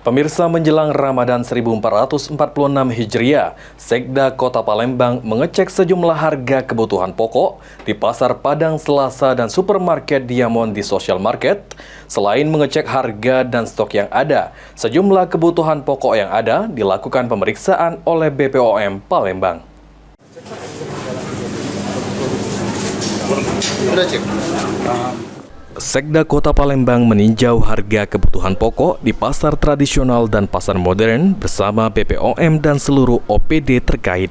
Pemirsa, menjelang Ramadan 1446 Hijriah, Sekda Kota Palembang mengecek sejumlah harga kebutuhan pokok di Pasar Padang Selasa dan Supermarket Diamond di Social Market. Selain mengecek harga dan stok yang ada, sejumlah kebutuhan pokok yang ada dilakukan pemeriksaan oleh BPOM Palembang. Sekda Kota Palembang meninjau harga kebutuhan pokok di pasar tradisional dan pasar modern bersama BPOM dan seluruh OPD terkait.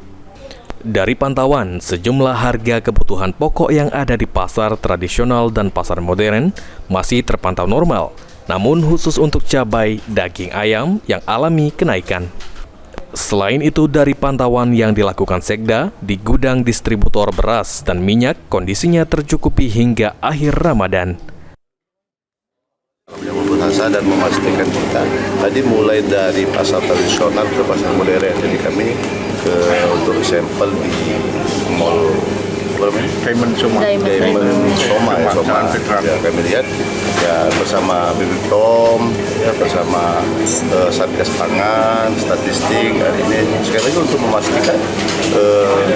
Dari pantauan, sejumlah harga kebutuhan pokok yang ada di pasar tradisional dan pasar modern masih terpantau normal, namun khusus untuk cabai, daging ayam yang alami kenaikan. Selain itu, dari pantauan yang dilakukan Sekda, di gudang distributor beras dan minyak kondisinya tercukupi hingga akhir Ramadan. Dan memastikan kita tadi mulai dari pasar tradisional ke pasar modern. Jadi kami untuk sampel di mall Diamond Soma ya, kami lihat ya bersama BPOM ya, bersama Satgas Pangan, statistik hari ini sekali lagi untuk memastikan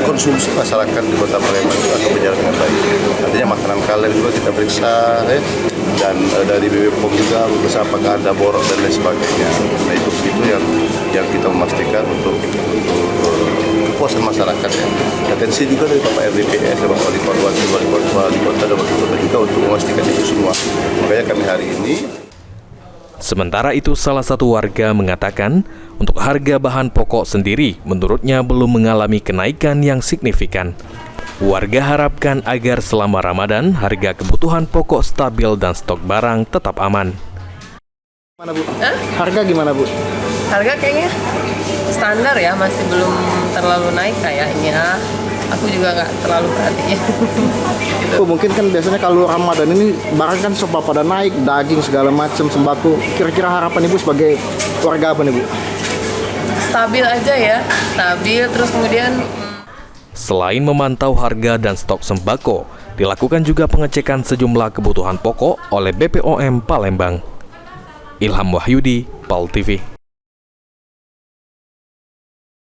konsumsi masyarakat di Kota Palembang itu akan berjalan dengan baik. Artinya makanan kaleng juga kita periksa ya, dan dari BPOM juga berusaha apakah ada borok dan lain sebagainya. Nah itu yang kita memastikan untuk kepuasan masyarakat ya. Atensi juga dari Bapak RDPS, Bapak Wali Kota dan Wakil Kota juga untuk memastikan itu semua. Makanya kami hari ini. Sementara itu, salah satu warga mengatakan untuk harga bahan pokok sendiri menurutnya belum mengalami kenaikan yang signifikan. Warga harapkan agar selama Ramadan harga kebutuhan pokok stabil dan stok barang tetap aman. Gimana, Bu? Harga gimana, Bu? Harga kayaknya standar ya, masih belum terlalu naik kayaknya. Aku juga nggak terlalu perhatiin. Gitu. Bu, mungkin kan biasanya kalau Ramadan ini barang kan sempat pada naik, daging segala macam, sembako. Kira-kira harapan Ibu sebagai warga apa nih, Bu? Stabil aja ya, stabil. Terus kemudian selain memantau harga dan stok sembako, dilakukan juga pengecekan sejumlah kebutuhan pokok oleh BPOM Palembang. Ilham Wahyudi, PAL TV.